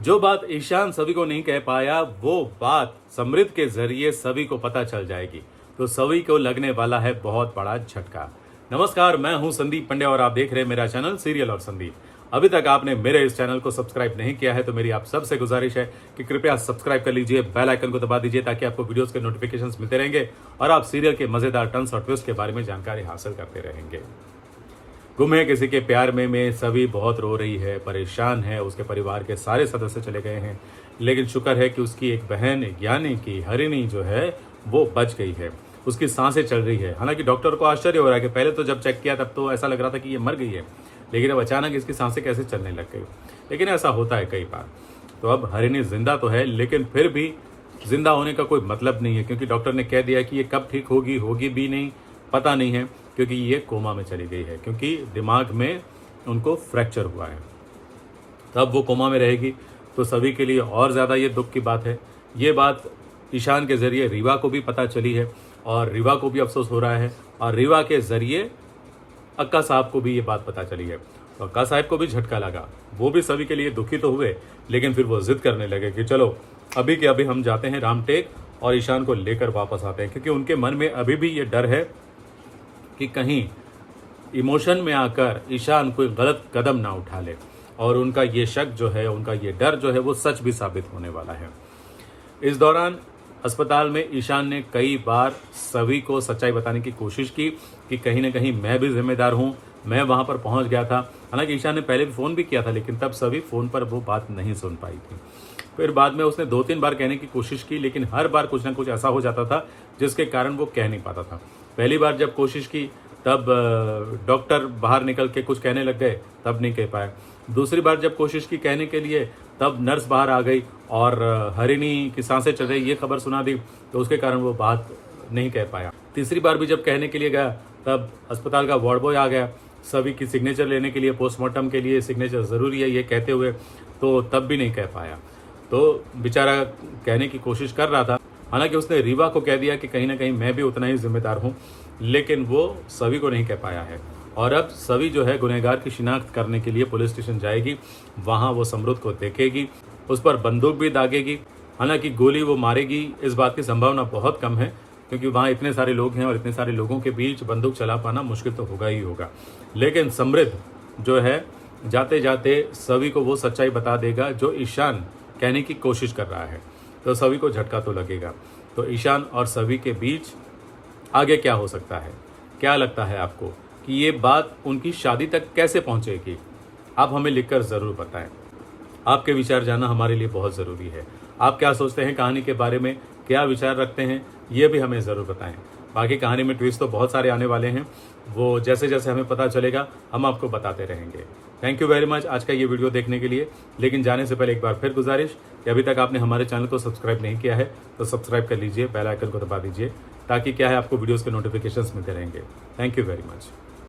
जो बात ईशान सभी को नहीं कह पाया वो बात समृद्ध के जरिए सभी को पता चल जाएगी, तो सभी को लगने वाला है बहुत बड़ा झटका। नमस्कार, मैं हूं संदीप पंड्या और आप देख रहे हैं मेरा चैनल सीरियल और संदीप। अभी तक आपने मेरे इस चैनल को सब्सक्राइब नहीं किया है तो मेरी आप सबसे गुजारिश है कि कृपया सब्सक्राइब कर लीजिए, बेल आइकन को दबा दीजिए ताकि आपको वीडियोस के नोटिफिकेशंस मिलते रहेंगे और आप सीरियल के मजेदार टर्न्स और ट्विस्ट के बारे में जानकारी हासिल करते रहेंगे। गुम है किसी के प्यार में सभी बहुत रो रही है, परेशान है। उसके परिवार के सारे सदस्य चले गए हैं, लेकिन शुक्र है कि उसकी एक बहन यानी कि हरिणी जो है वो बच गई है। उसकी सांसें चल रही है। हालांकि डॉक्टर को आश्चर्य हो रहा है कि पहले तो जब चेक किया तब तो ऐसा लग रहा था कि ये मर गई है, लेकिन अब अचानक इसकी सांसें कैसे चलने लग गई। लेकिन ऐसा होता है कई बार। तो अब हरिणी जिंदा तो है, लेकिन फिर भी जिंदा होने का कोई मतलब नहीं है, क्योंकि डॉक्टर ने कह दिया कि ये कब ठीक होगी भी नहीं, पता नहीं है, क्योंकि ये कोमा में चली गई है, क्योंकि दिमाग में उनको फ्रैक्चर हुआ है। तब वो कोमा में रहेगी तो सभी के लिए और ज़्यादा ये दुख की बात है। ये बात ईशान के ज़रिए रीवा को भी पता चली है और रीवा को भी अफसोस हो रहा है, और रीवा के ज़रिए अक्का साहब को भी ये बात पता चली है। तो अक्का साहब को भी झटका लगा, वो भी सभी के लिए दुखी तो हुए, लेकिन फिर वो जिद करने लगे कि चलो अभी के अभी हम जाते हैं रामटेक और ईशान को लेकर वापस आते हैं, क्योंकि उनके मन में अभी भी ये डर है कि कहीं इमोशन में आकर ईशान कोई गलत कदम ना उठा ले, और उनका ये शक जो है, उनका ये डर जो है वो सच भी साबित होने वाला है। इस दौरान अस्पताल में ईशान ने कई बार सभी को सच्चाई बताने की कोशिश की कि कहीं ना कहीं मैं भी जिम्मेदार हूँ, मैं वहाँ पर पहुँच गया था। हालांकि ईशान ने पहले भी फ़ोन भी किया था, लेकिन तब सभी फ़ोन पर वो बात नहीं सुन पाई थी। फिर बाद में उसने 2-3 बार कहने की कोशिश की, लेकिन हर बार कुछ ना कुछ ऐसा हो जाता था जिसके कारण वो कह नहीं पाता था। पहली बार जब कोशिश की तब डॉक्टर बाहर निकल के कुछ कहने लग गए, तब नहीं कह पाया। दूसरी बार जब कोशिश की कहने के लिए, तब नर्स बाहर आ गई और हरिणी की सांसें चल रही ये खबर सुना दी, तो उसके कारण वो बात नहीं कह पाया। तीसरी बार भी जब कहने के लिए गया, तब अस्पताल का वार्ड बॉय आ गया सभी की सिग्नेचर लेने के लिए, पोस्टमार्टम के लिए सिग्नेचर ज़रूरी है ये कहते हुए, तो तब भी नहीं कह पाया। तो बेचारा कहने की कोशिश कर रहा था। हालांकि उसने रीवा को कह दिया कि कहीं ना कहीं मैं भी उतना ही जिम्मेदार हूँ, लेकिन वो सभी को नहीं कह पाया है। और अब सभी जो है गुनहगार की शिनाख्त करने के लिए पुलिस स्टेशन जाएगी, वहाँ वो समृद्ध को देखेगी, उस पर बंदूक भी दागेगी। हालांकि गोली वो मारेगी इस बात की संभावना बहुत कम है, क्योंकि वहाँ इतने सारे लोग हैं और इतने सारे लोगों के बीच बंदूक चला पाना मुश्किल तो होगा ही होगा। लेकिन समृद्ध जो है जाते जाते सभी को वो सच्चाई बता देगा जो ईशान कहने की कोशिश कर रहा है, तो सभी को झटका तो लगेगा। तो ईशान और सभी के बीच आगे क्या हो सकता है? क्या लगता है आपको कि ये बात उनकी शादी तक कैसे पहुंचेगी? आप हमें लिखकर ज़रूर बताएं। आपके विचार जानना हमारे लिए बहुत ज़रूरी है। आप क्या सोचते हैं कहानी के बारे में, क्या विचार रखते हैं, ये भी हमें ज़रूर बताएं। बाकी कहानी में ट्विस्ट तो बहुत सारे आने वाले हैं, वो जैसे जैसे हमें पता चलेगा हम आपको बताते रहेंगे। थैंक यू वेरी मच आज का ये वीडियो देखने के लिए। लेकिन जाने से पहले एक बार फिर गुजारिश कि अभी तक आपने हमारे चैनल को सब्सक्राइब नहीं किया है तो सब्सक्राइब कर लीजिए, बेल आइकन को दबा दीजिए, ताकि क्या है आपको वीडियोज़ के नोटिफिकेशंस मिलते रहेंगे। Thank you very much.